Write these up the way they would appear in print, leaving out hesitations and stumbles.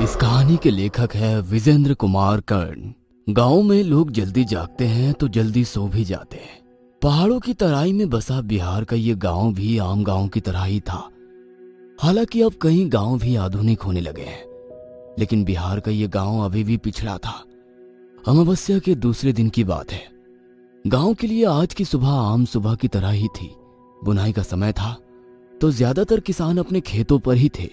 इस कहानी के लेखक है विजेंद्र कुमार कर्ण। गांव में लोग जल्दी जागते हैं तो जल्दी सो भी जाते हैं। पहाड़ों की तराई में बसा बिहार का ये गांव भी आम गांव की तरह ही था। हालांकि अब कई गांव भी आधुनिक होने लगे हैं, लेकिन बिहार का ये गांव अभी भी पिछड़ा था। अमावस्या के दूसरे दिन की बात है। गांव के लिए आज की सुबह आम सुबह की तरह ही थी। बुनाई का समय था तो ज्यादातर किसान अपने खेतों पर ही थे।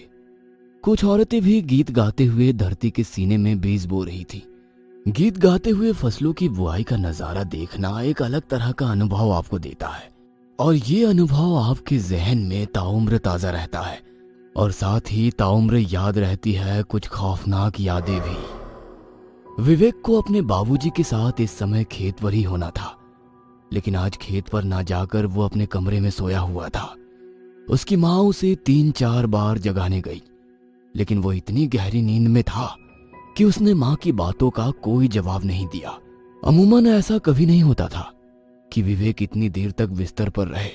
कुछ औरतें भी गीत गाते हुए धरती के सीने में बीज बो रही थी। गीत गाते हुए फसलों की बुआई का नजारा देखना एक अलग तरह का अनुभव आपको देता है, और ये अनुभव आपके जहन में ताउम्र ताजा रहता है, और साथ ही ताउम्र याद रहती है कुछ खौफनाक यादें भी। विवेक को अपने बाबूजी के साथ इस समय खेत पर ही होना था, लेकिन आज खेत पर ना जाकर वो अपने कमरे में सोया हुआ था। उसकी माँ उसे 3-4 बार जगाने गई, लेकिन वो इतनी गहरी नींद में था कि उसने माँ की बातों का कोई जवाब नहीं दिया। अमूमन ऐसा कभी नहीं होता था कि विवेक इतनी देर तक बिस्तर पर रहे।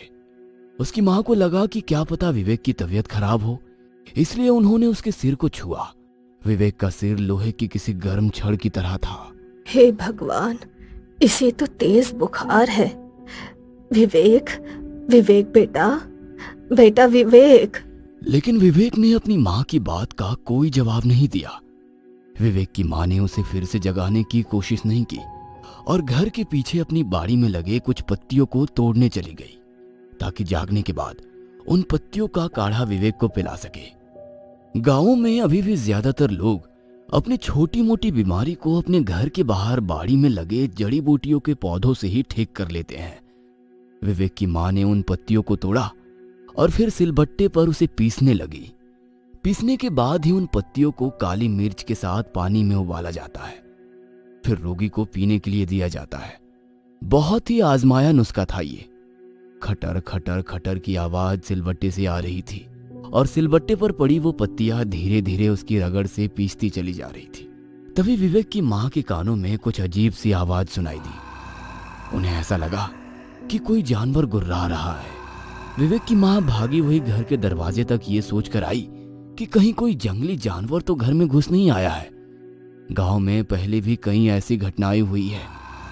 उसकी माँ को लगा कि क्या पता विवेक की तबीयत खराब हो, इसलिए उन्होंने उसके सिर को छुआ। विवेक का सिर लोहे की किसी गर्म छड़ की तरह था। हे भगवान, इसे तो तेज बुखार है। विवेक, विवेक बेटा, बेटा विवेक। लेकिन विवेक ने अपनी माँ की बात का कोई जवाब नहीं दिया। विवेक की माँ ने उसे फिर से जगाने की कोशिश नहीं की और घर के पीछे अपनी बाड़ी में लगे कुछ पत्तियों को तोड़ने चली गई, ताकि जागने के बाद उन पत्तियों का काढ़ा विवेक को पिला सके। गांवों में अभी भी ज्यादातर लोग अपनी छोटी मोटी बीमारी को अपने घर के बाहर बाड़ी में लगे जड़ी बूटियों के पौधों से ही ठीक कर लेते हैं। विवेक की माँ ने उन पत्तियों को तोड़ा और फिर सिलबट्टे पर उसे पीसने लगी। पीसने के बाद ही उन पत्तियों को काली मिर्च के साथ पानी में उबाला जाता है, फिर रोगी को पीने के लिए दिया जाता है। बहुत ही आजमाया नुस्खा था ये। खटर खटर खटर की आवाज सिलबट्टे से आ रही थी और सिलबट्टे पर पड़ी वो पत्तियां धीरे धीरे उसकी रगड़ से पीसती चली जा रही थी। तभी विवेक की माँ के कानों में कुछ अजीब सी आवाज सुनाई दी। उन्हें ऐसा लगा कि कोई जानवर गुर्रा रहा है। विवेक की माँ भागी हुई घर के दरवाजे तक ये सोचकर आई कि कहीं कोई जंगली जानवर तो घर में घुस नहीं आया है। गांव में पहले भी कई ऐसी घटनाएं हुई है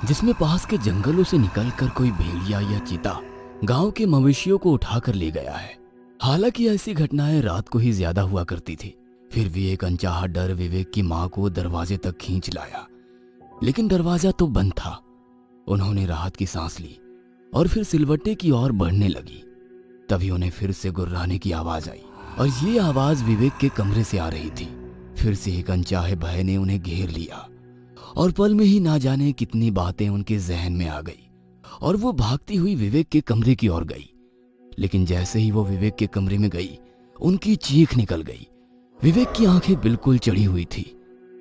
जिसमें पास के जंगलों से निकलकर कोई भेड़िया या चीता गांव के मवेशियों को उठाकर ले गया है। हालांकि ऐसी घटनाएं रात को ही ज्यादा हुआ करती थी। फिर भी एक अनचाहा डर विवेक की माँ को दरवाजे तक खींच लाया, लेकिन दरवाजा तो बंद था। उन्होंने राहत की सांस ली और फिर सिलवट्टे की ओर बढ़ने लगी। तभी उन्हें फिर से गुर्राने की आवाज आई, और ये आवाज विवेक के कमरे से आ रही थी। फिर से एक अनचाहे भय ने उन्हें घेर लिया और पल में ही ना जाने कितनी बातें उनके जहन में आ गई, और वो भागती हुई विवेक के कमरे की ओर गई। लेकिन जैसे ही वो विवेक के कमरे में गई, उनकी चीख निकल गई। विवेक की आंखें बिल्कुल चढ़ी हुई थी,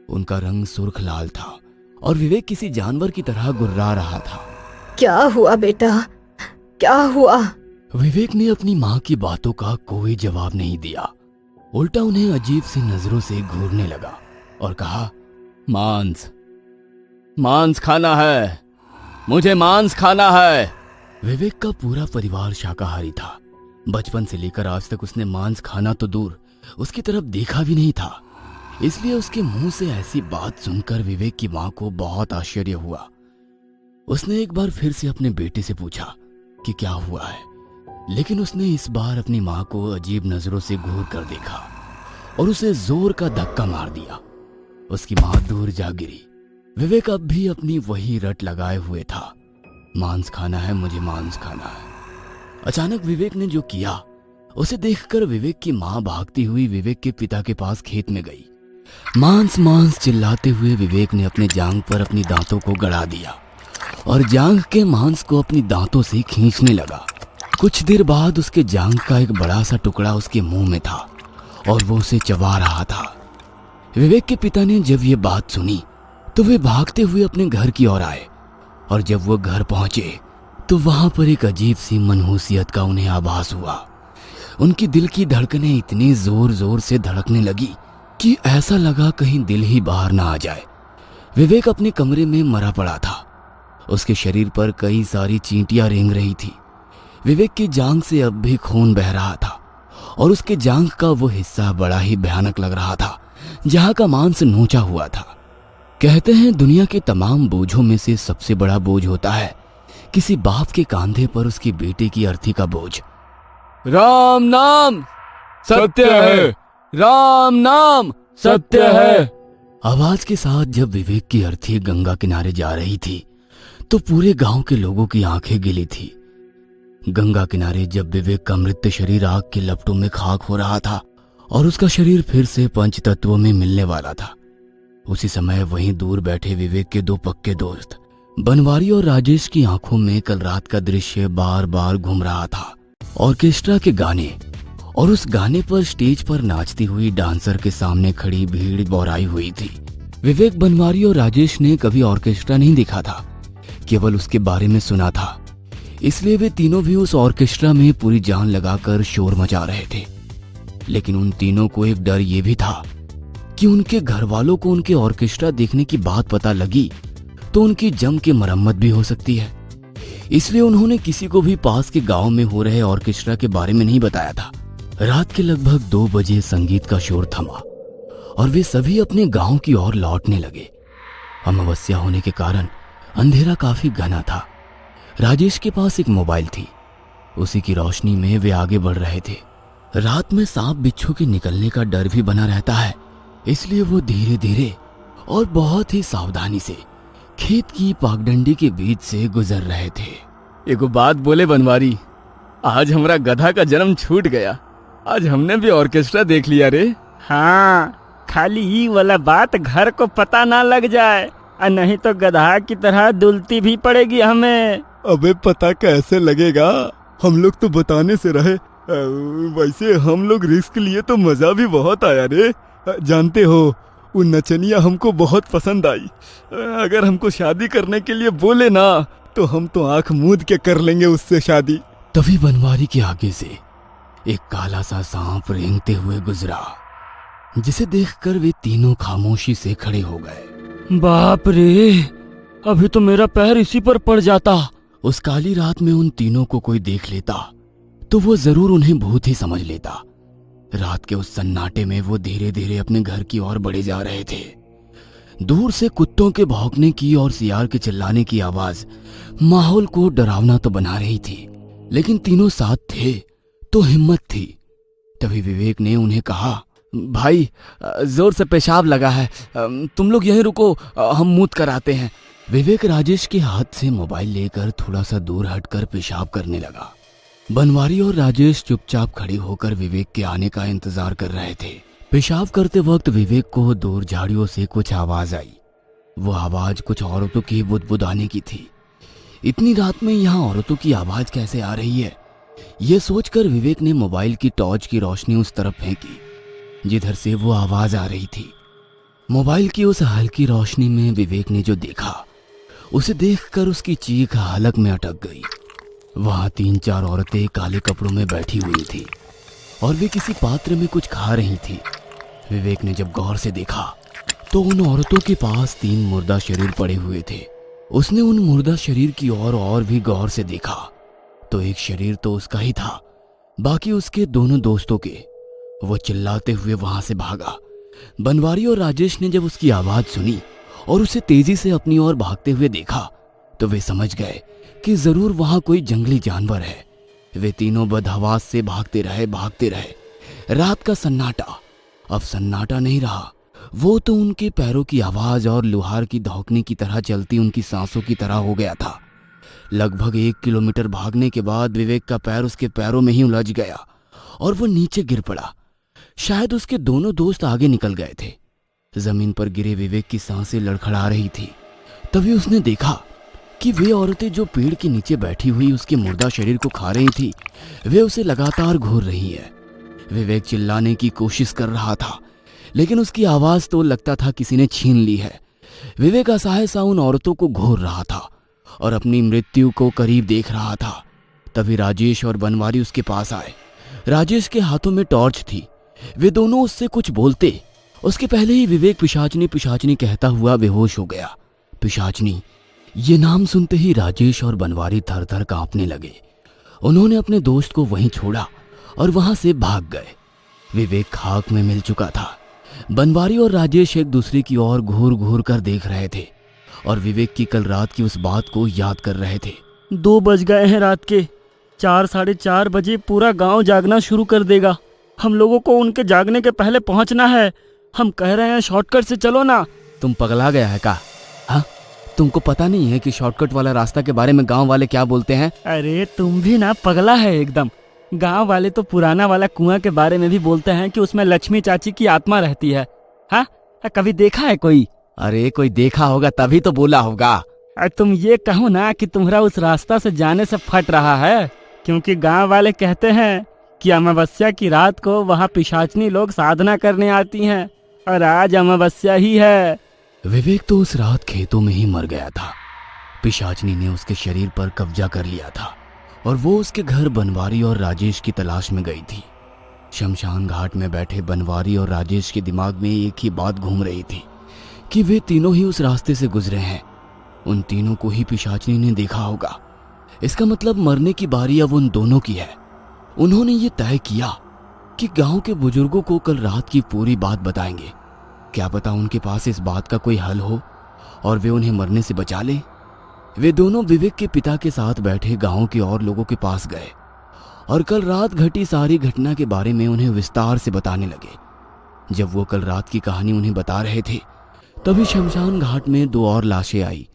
उनका रंग सुर्ख लाल था और विवेक किसी जानवर की तरह गुर्रा रहा था। क्या हुआ बेटा, क्या हुआ? विवेक ने अपनी माँ की बातों का कोई जवाब नहीं दिया, उल्टा उन्हें अजीब सी नजरों से घूरने लगा और कहा, मांस, मांस खाना है, मुझे मांस खाना है। विवेक का पूरा परिवार शाकाहारी था। बचपन से लेकर आज तक उसने मांस खाना तो दूर, उसकी तरफ देखा भी नहीं था। इसलिए उसके मुंह से ऐसी बात सुनकर विवेक की माँ को बहुत आश्चर्य हुआ। उसने एक बार फिर से अपने बेटे से पूछा कि क्या हुआ है, लेकिन उसने इस बार अपनी माँ को अजीब नजरों से घूर कर देखा और उसे जोर का धक्का मार दिया। उसकी माँ दूर जा गिरी। विवेक अब भी अपनी वही रट लगाए हुए था, मांस खाना है, मुझे मांस खाना है। अचानक विवेक ने जो किया उसे देखकर विवेक की माँ भागती हुई विवेक के पिता के पास खेत में गई। मांस मांस चिल्लाते हुए विवेक ने अपने जांघ पर अपनी दांतों को गड़ा दिया और जांघ के मांस को अपनी दांतों से खींचने लगा। कुछ देर बाद उसके जांघ का एक बड़ा सा टुकड़ा उसके मुंह में था और वो उसे चबा रहा था। विवेक के पिता ने जब ये बात सुनी तो वे भागते हुए अपने घर की ओर आए, और जब वो घर पहुंचे तो वहां पर एक अजीब सी मनहूसियत का उन्हें आभास हुआ। उनकी दिल की धड़कनें इतनी जोर जोर से धड़कने लगी कि ऐसा लगा कहीं दिल ही बाहर ना आ जाए। विवेक अपने कमरे में मरा पड़ा था। उसके शरीर पर कई सारी चींटियां रेंग रही थी। विवेक की जांघ से अब भी खून बह रहा था और उसके जांघ का वो हिस्सा बड़ा ही भयानक लग रहा था जहां का मांस नोचा हुआ था। कहते हैं दुनिया के तमाम बोझों में से सबसे बड़ा बोझ होता है किसी बाप के कंधे पर उसकी बेटे की अर्थी का बोझ। राम नाम सत्य है, राम नाम सत्य है। आवाज के साथ जब विवेक की अर्थी गंगा किनारे जा रही थी तो पूरे गांव के लोगों की आंखें गिली थी। गंगा किनारे जब विवेक का मृत शरीर आग के लपटों में खाक हो रहा था और उसका शरीर फिर से पंच तत्वों में मिलने वाला था, उसी समय वहीं दूर बैठे विवेक के दो पक्के दोस्त बनवारी और राजेश की आंखों में कल रात का दृश्य बार बार घूम रहा था। ऑर्केस्ट्रा के गाने और उस गाने पर स्टेज पर नाचती हुई डांसर के सामने खड़ी भीड़ बौराई हुई थी। विवेक, बनवारी और राजेश ने कभी ऑर्केस्ट्रा नहीं देखा था, केवल उसके बारे में सुना था, इसलिए वे तीनों भी उस ऑर्केस्ट्रा में पूरी जान लगाकर शोर मचा रहे थे। लेकिन उन तीनों को एक डर ये भी था कि उनके घर वालों को उनके ऑर्केस्ट्रा देखने की बात पता लगी तो उनकी जम के मरम्मत भी हो सकती है। इसलिए उन्होंने किसी को भी पास के गांव में हो रहे ऑर्केस्ट्रा के बारे में नहीं बताया था। रात के लगभग 2 बजे संगीत का शोर थमा और वे सभी अपने गांव की ओर लौटने लगे। अमावस्या होने के कारण अंधेरा काफी घना था। राजेश के पास एक मोबाइल थी, उसी की रोशनी में वे आगे बढ़ रहे थे। रात में सांप बिच्छू के निकलने का डर भी बना रहता है, इसलिए वो धीरे धीरे और बहुत ही सावधानी से खेत की पागडंडी के बीच से गुजर रहे थे। एगो बात बोले बनवारी, आज हमारा गधा का जन्म छूट गया। आज हमने भी ऑर्केस्ट्रा देख लिया रे। हाँ, खाली ही वाला बात घर को पता ना लग जाए, और नहीं तो गधा की तरह दुलती भी पड़ेगी हमें। अबे पता कैसे लगेगा, हम लोग तो बताने से रहे। वैसे हम लोग रिस्क लिए तो मजा भी बहुत आया रे। जानते हो, वो नचनिया हमको बहुत पसंद आई। अगर हमको शादी करने के लिए बोले ना तो हम तो आंख मूंद के कर लेंगे उससे शादी। तभी बनवारी के आगे से एक काला सा सांप रेंगते हुए गुजरा, जिसे देखकर वे तीनों खामोशी से खड़े हो गए। बाप रे, अभी तो मेरा पैर इसी पर पड़ जाता। उस काली रात में उन तीनों को कोई देख लेता तो वो जरूर उन्हें भूत ही समझ लेता। रात के उस सन्नाटे में वो धीरे धीरे अपने घर की ओर बढ़े जा रहे थे। दूर से कुत्तों के भौंकने की और सियार के चिल्लाने की आवाज माहौल को डरावना तो बना रही थी, लेकिन तीनों साथ थे तो हिम्मत थी। तभी विवेक ने उन्हें कहा, भाई जोर से पेशाब लगा है, तुम लोग यहीं रुको, हम मूत कर आते हैं। विवेक राजेश के हाथ से मोबाइल लेकर थोड़ा सा दूर हटकर पेशाब करने लगा। बनवारी और राजेश चुपचाप खड़े होकर विवेक के आने का इंतजार कर रहे थे। पेशाब करते वक्त विवेक को दूर झाड़ियों से कुछ आवाज आई। वो आवाज कुछ औरतों की बुदबुदाने की थी। इतनी रात में यहाँ औरतों की आवाज कैसे आ रही है, ये सोचकर विवेक ने मोबाइल की टॉर्च की रोशनी उस तरफ फेंकी जिधर से वो आवाज आ रही थी। मोबाइल की उस हल्की रोशनी में विवेक ने जो देखा, उसे देखकर उसकी चीख हलक में अटक गई। वहां 3-4 औरतें काले कपड़ों में बैठी हुई थी और वे किसी पात्र में कुछ खा रही थी। विवेक ने जब गौर से देखा तो उन औरतों के पास 3 मुर्दा शरीर पड़े हुए थे। उसने उन मुर्दा शरीर की ओर और भी गौर से देखा तो एक शरीर तो उसका ही था, बाकी उसके दोनों दोस्तों के। वो चिल्लाते हुए वहां से भागा। बनवारी और राजेश ने जब उसकी आवाज सुनी और उसे तेजी से अपनी ओर भागते हुए देखा तो वे समझ गए कि जरूर वहां कोई जंगली जानवर है। वे तीनों बदहवास से भागते रहे। रात का सन्नाटा अब सन्नाटा नहीं रहा, वो तो उनके पैरों की आवाज और लुहार की धौंकने की तरह चलती उनकी सांसों की तरह हो गया था। लगभग 1 किलोमीटर भागने के बाद विवेक का पैर उसके पैरों में ही उलझ गया और वो नीचे गिर पड़ा। शायद उसके दोनों दोस्त आगे निकल गए थे। जमीन पर गिरे विवेक की सांसें लड़खड़ा रही थी। तभी उसने देखा कि वे औरतें जो पेड़ के नीचे बैठी हुई उसके मुर्दा शरीर को खा रही थी, वे उसे लगातार घूर रही है। विवेक चिल्लाने की कोशिश कर रहा था, लेकिन उसकी आवाज तो लगता था किसी ने छीन ली है। विवेक असहाय सा उन औरतों को घूर रहा था और अपनी मृत्यु को करीब देख रहा था। तभी राजेश और बनवारी उसके पास आए। राजेश के हाथों में टॉर्च थी। वे दोनों उससे कुछ बोलते उसके पहले ही विवेक पिशाचनी पिशाचनी कहता हुआ बेहोश हो गया। पिशाचनी, ये नाम सुनते ही राजेश और बनवारी थर थर कांपने लगे। उन्होंने अपने दोस्त को वहीं छोड़ा और वहां से भाग गए। विवेक खाक में मिल चुका था। बनवारी और राजेश एक दूसरे की ओर घूर घूर कर देख रहे थे और विवेक की कल रात की उस बात को याद कर रहे थे। 2 बज गए हैं रात के। 4 साढ़े 4 बजे पूरा गांव जागना शुरू कर देगा। हम लोगों को उनके जागने के पहले पहुंचना है। हम कह रहे हैं शॉर्टकट से चलो ना। तुम पगला गया है का? हाँ, तुमको पता नहीं है कि शॉर्टकट वाला रास्ता के बारे में गांव वाले क्या बोलते हैं? अरे तुम भी ना पगला है एकदम। गांव वाले तो पुराना वाला कुआं के बारे में भी बोलते हैं कि उसमें लक्ष्मी चाची की आत्मा रहती है। हाँ, कभी देखा है कोई? अरे कोई देखा होगा तभी तो बोला होगा। तुम ये कहो ना कि तुम्हारा उस रास्ता से जाने से फट रहा है, क्योंकि गांव वाले कहते हैं कि अमावस्या की रात को वहाँ पिशाचनी लोग साधना करने आती हैं और आज अमावस्या ही है। विवेक तो उस रात खेतों में ही मर गया था। पिशाचनी ने उसके शरीर पर कब्जा कर लिया था और वो उसके घर बनवारी और राजेश की तलाश में गई थी। शमशान घाट में बैठे बनवारी और राजेश के दिमाग में एक ही बात घूम रही थी कि वे तीनों ही उस रास्ते से गुजरे हैं। उन तीनों को ही पिशाचनी ने देखा होगा। इसका मतलब मरने की बारी अब उन दोनों की है। उन्होंने ये तय किया कि गांव के बुजुर्गों को कल रात की पूरी बात बताएंगे। क्या पता उनके पास इस बात का कोई हल हो और वे उन्हें मरने से बचा लें। वे दोनों विवेक के पिता के साथ बैठे गांव के और लोगों के पास गए और कल रात घटी सारी घटना के बारे में उन्हें विस्तार से बताने लगे। जब वो कल रात की कहानी उन्हें बता रहे थे तभी शमशान घाट में 2 और लाशें आई।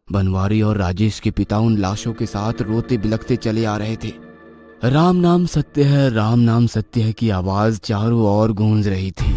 बनवारी और राजेश के पिता उन लाशों के साथ रोते बिलखते चले आ रहे थे। राम नाम सत्य है, राम नाम सत्य है की आवाज चारों ओर गूंज रही थी।